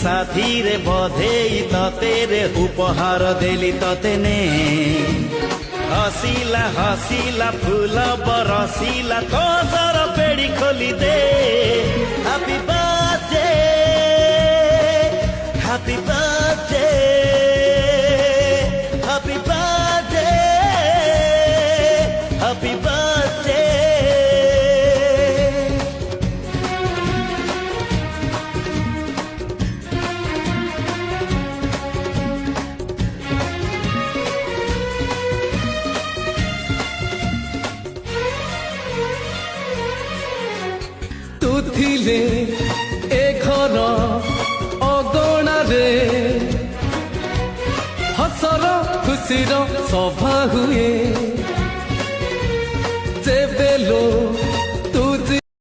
ସାଥିରେ ବଧେଇ ତତେରେ ଉପହାର ଦେଲି ତତେ ନେ ହସିଲା ହସିଲା ଫୁଲ ବରସିଲା ତୋର ବେଡ଼ି ଖୋଲି ଦେ happy birthday happy birthday happy birthday happy birthday ତୁ ଥିଲେ ଏ ଘର ଅଗଣାରେ ହସର ଖୁସିର ସଭା ହୁଏ।